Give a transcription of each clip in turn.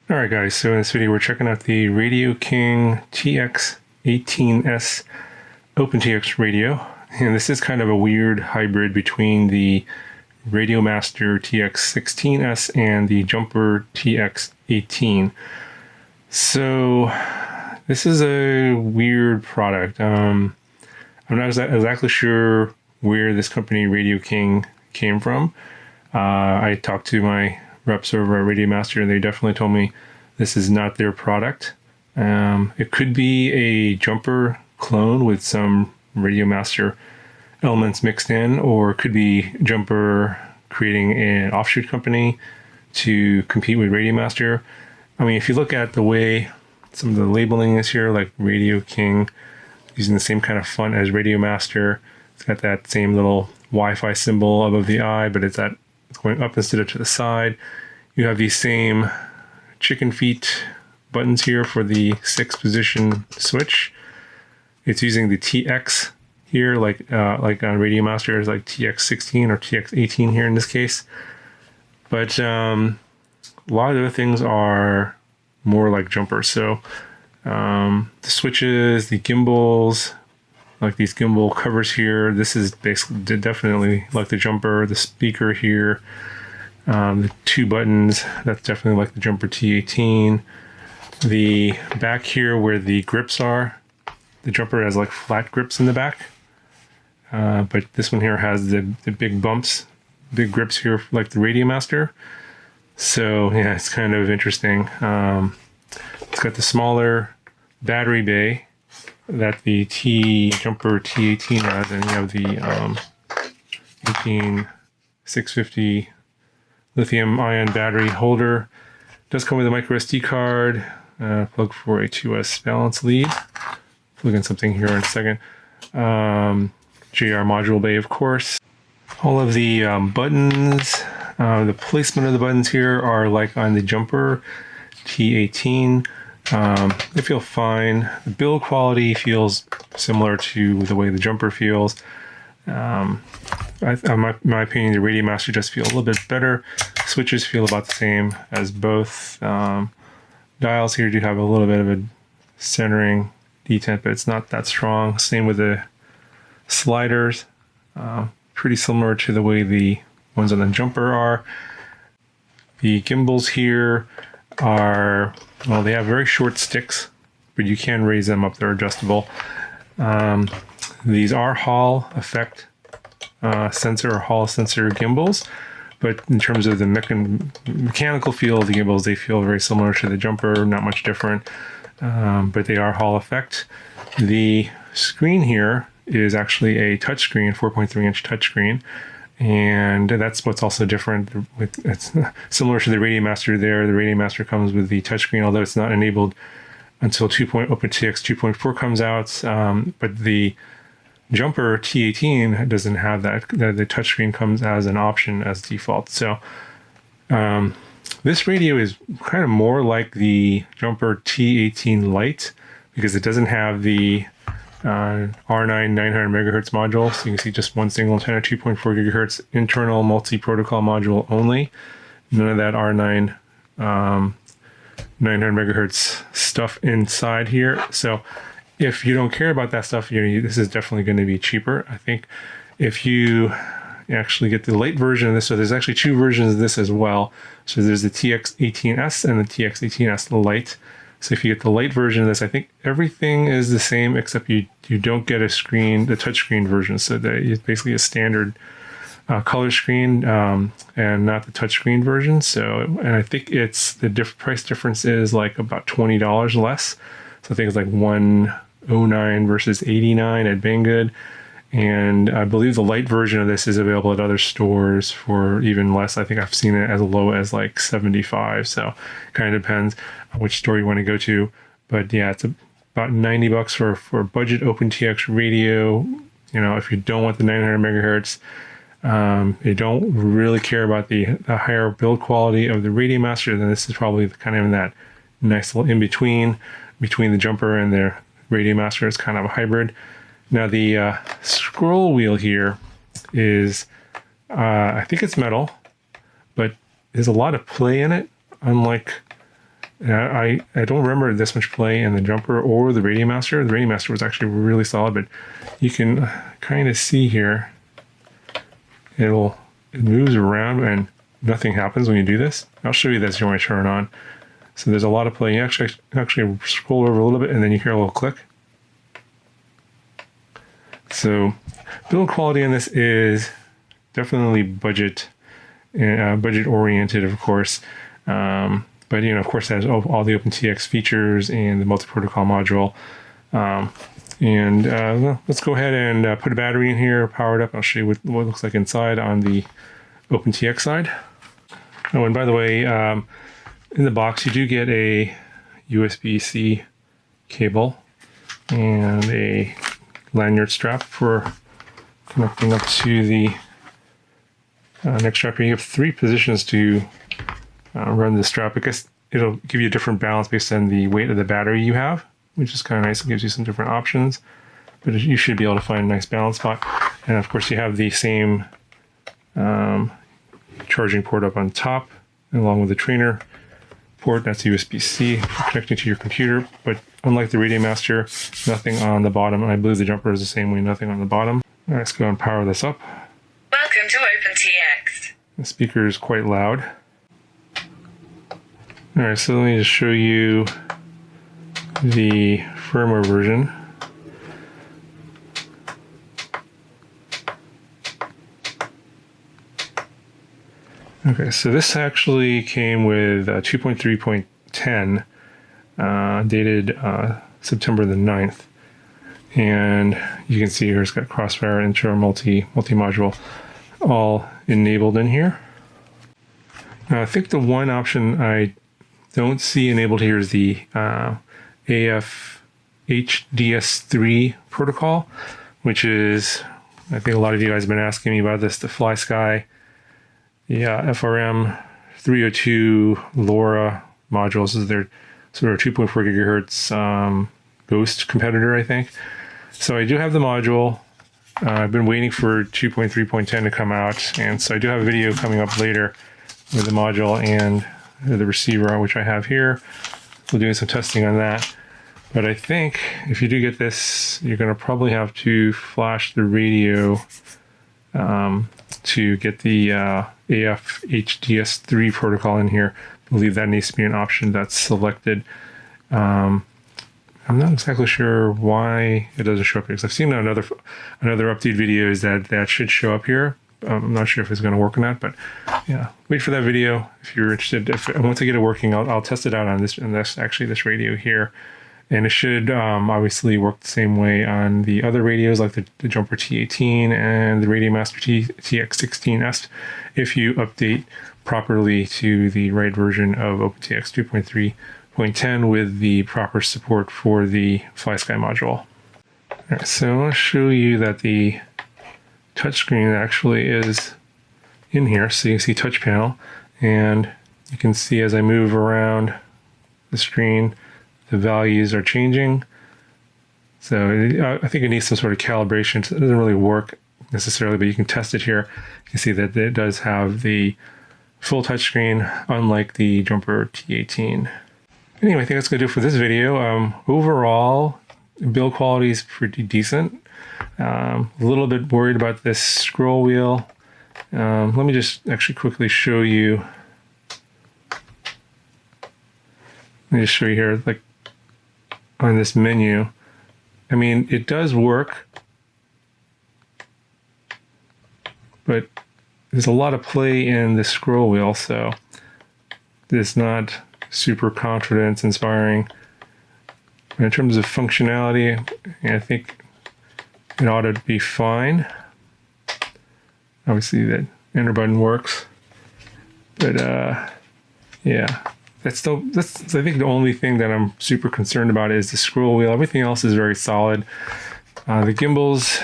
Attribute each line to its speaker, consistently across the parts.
Speaker 1: Alright guys, so in this video we're checking out the RadioKing TX18S OpenTX radio, and this is kind of a weird hybrid between the Radiomaster TX16S and the Jumper TX18. So this is a weird product. I'm not exactly sure where this company RadioKing came from. I talked to my reps over at Radiomaster, and they definitely told me this is not their product. It could be a Jumper clone with some Radiomaster elements mixed in, or it could be Jumper creating an offshoot company to compete with Radiomaster. I mean, if you look at the way some of the labeling is here, like RadioKing, using the same kind of font as Radiomaster. It's got that same little Wi-Fi symbol above the eye, but it's going up instead of to the side. You have these same chicken feet buttons here for the 6-position switch. It's using the TX here, like on Radiomaster, is like TX16 or TX18 here in this case. But a lot of the other things are more like Jumper. So the switches, the gimbals, like these gimbal covers here, this is basically definitely like the Jumper. The speaker here, the 2 buttons, that's definitely like the Jumper T18. The back here where the grips are, the Jumper has like flat grips in the back, but this one here has the big bumps, big grips here like the Radiomaster. So yeah, it's kind of interesting. It's got the smaller battery bay that the Jumper T18 has, and you have the 18650 lithium-ion battery holder. It does come with a micro SD card, plug for a 2S balance lead. Plug in something here in a second. JR module bay, of course. All of the buttons, the placement of the buttons here are like on the Jumper T18. They feel fine. The build quality feels similar to the way the Jumper feels. In my opinion, the Radiomaster does feel a little bit better. Switches feel about the same as both. Dials here do have a little bit of a centering detent, but it's not that strong. Same with the sliders. Pretty similar to the way the ones on the Jumper are. The gimbals here are, well, they have very short sticks, but you can raise them up. They're adjustable. These are Hall effect sensor or Hall sensor gimbals, but in terms of the mechanical feel of the gimbals, they feel very similar to the Jumper, not much different, but they are Hall effect. The screen here is actually a touchscreen, 4.3-inch touchscreen, and that's what's also different. It's similar to the Radiomaster there. The Radiomaster comes with the touchscreen, although it's not enabled until OpenTX 2.4 comes out, but the Jumper T18 doesn't have that. The touchscreen comes as an option as default. So this radio is kind of more like the Jumper T18 Lite because it doesn't have the R9 900 megahertz module. So you can see just one single antenna, 2.4 gigahertz internal multi-protocol module only. None of that R9 900 megahertz stuff inside here. So if you don't care about that stuff, this is definitely going to be cheaper. I think if you actually get the Lite version of this, so there's actually 2 versions of this as well. So there's the TX18S and the TX18S Lite. So if you get the Lite version of this, I think everything is the same except you don't get a screen, the touchscreen version. So that it's basically a standard color screen and not the touchscreen version. So, and I think it's the price difference is like about $20 less. So I think it's like $109 versus $89 at Banggood. And I believe the Lite version of this is available at other stores for even less. I think I've seen it as low as like $75. So kind of depends on which store you want to go to. But yeah, it's about $90 for a budget OpenTX radio. You know, if you don't want the 900 megahertz, you don't really care about the higher build quality of the Radiomaster, then this is probably kind of in that nice little in-between between the Jumper and the Radiomaster. It's kind of a hybrid. Now the scroll wheel here is, I think it's metal, but there's a lot of play in it, unlike I don't remember this much play in the jumper or the RadioMaster. The RadioMaster was actually really solid, but you can kind of see here, it moves around and nothing happens when you do this. I'll show you this when I turn it on. So there's a lot of play. You actually scroll over a little bit and then you hear a little click. So build quality on this is definitely budget oriented, of course. But of course, it has all the OpenTX features and the multi-protocol module. Well, let's go ahead and put a battery in here, power it up. I'll show you what it looks like inside on the OpenTX side. Oh, and by the way, in the box you do get a USB-C cable and a lanyard strap for connecting up to the next strap. You have 3 positions to run the strap. I guess it'll give you a different balance based on the weight of the battery you have, which is kind of nice. It gives you some different options, but you should be able to find a nice balance spot. And of course you have the same charging port up on top along with the trainer port. That's USB-C connecting to your computer, but unlike the RadioMaster, nothing on the bottom. And I believe the jumper is the same way, nothing on the bottom. All right, let's go and power this up.
Speaker 2: Welcome to OpenTX.
Speaker 1: The speaker is quite loud. All right, so let me just show you the firmware version. Okay, so this actually came with 2.3.10, dated September the 9th. And you can see here it's got Crossfire, Intro, multi-module all enabled in here. Now, I think the one option I don't see enabled here is the AF HDS3 protocol, which is, I think a lot of you guys have been asking me about this, the FlySky, FRM 302 LoRa modules. This is their sort of 2.4 gigahertz Ghost competitor, I think. So I do have the module. I've been waiting for 2.3.10 to come out, and so I do have a video coming up later with the module and the receiver, which I have here. We're doing some testing on that. But I think if you do get this, you're going to probably have to flash the radio to get the AF HDS3 protocol in here. I believe that needs to be an option that's selected. I'm not exactly sure why it doesn't show up here, because I've seen another update videos that should show up here. I'm not sure if it's going to work or not, but yeah, wait for that video if you're interested. Once I get it working, I'll test it out on this radio here, and it should obviously work the same way on the other radios like the Jumper T18 and the RadioMaster TX18S if you update properly to the right version of OpenTX 2.3.10 with the proper support for the FlySky module. All right, so I want to show you that the touchscreen actually is in here. So you can see touch panel, and you can see as I move around the screen, the values are changing. So I think it needs some sort of calibration. So it doesn't really work necessarily, but you can test it here. You can see that it does have the full touchscreen, unlike the Jumper T18. Anyway, I think that's going to do it for this video. Overall, build quality is pretty decent. A little bit worried about this scroll wheel. Let me just actually quickly show you. Let me just show you here, like on this menu. I mean, it does work, but there's a lot of play in the scroll wheel, so it's not super confidence inspiring. In terms of functionality, I think it ought to be fine. Obviously that enter button works, but yeah, that's I think the only thing that I'm super concerned about is the scroll wheel. Everything else is very solid. The gimbals,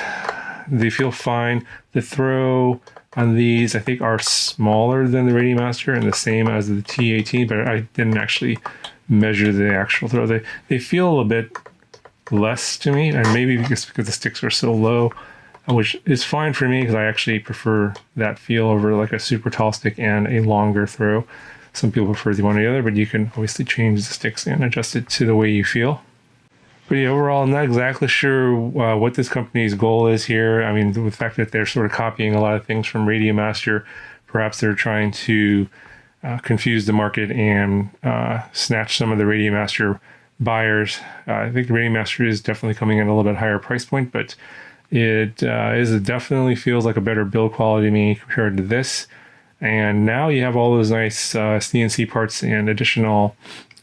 Speaker 1: they feel fine. The throw on these, I think, are smaller than the RadioMaster and the same as the T18, but I didn't actually measure the actual throw. They feel a little bit less to me, and maybe because the sticks are so low, which is fine for me because I actually prefer that feel over like a super tall stick and a longer throw. Some people prefer the one or the other, but you can obviously change the sticks and adjust it to the way you feel. But yeah, overall, I'm not exactly sure what this company's goal is here. I mean, the fact that they're sort of copying a lot of things from RadioMaster, perhaps they're trying to confuse the market and snatch some of the RadioMaster buyers. I think the RadioMaster is definitely coming in a little bit higher price point, but it definitely feels like a better build quality to me compared to this. And now you have all those nice CNC parts and additional,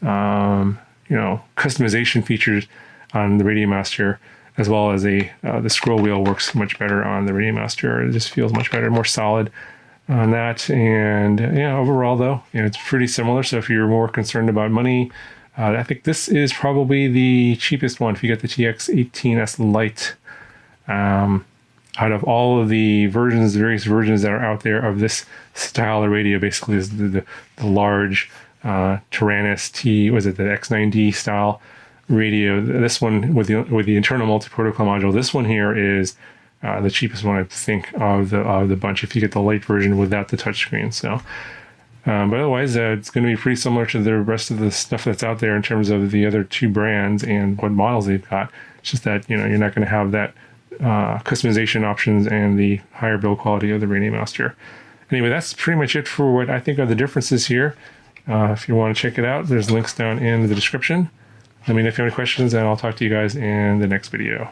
Speaker 1: customization features on the RadioMaster, as well as the scroll wheel works much better on the RadioMaster. It just feels much better, more solid on that. And overall though, it's pretty similar. So if you're more concerned about money, I think this is probably the cheapest one. If you get the TX18S Lite, out of all of the versions, the various versions that are out there of this style of radio, basically is the large Tyrannus the X9D style radio. This one with the internal multi-protocol module. This one here is the cheapest one, I think, of the bunch. If you get the Lite version without the touchscreen, so. But otherwise, it's going to be pretty similar to the rest of the stuff that's out there in terms of the other two brands and what models they've got. It's just that you're not going to have that customization options and the higher build quality of the RadioMaster. Anyway, that's pretty much it for what I think are the differences here. If you want to check it out, there's links down in the description. Let me know if you have any questions, and I'll talk to you guys in the next video.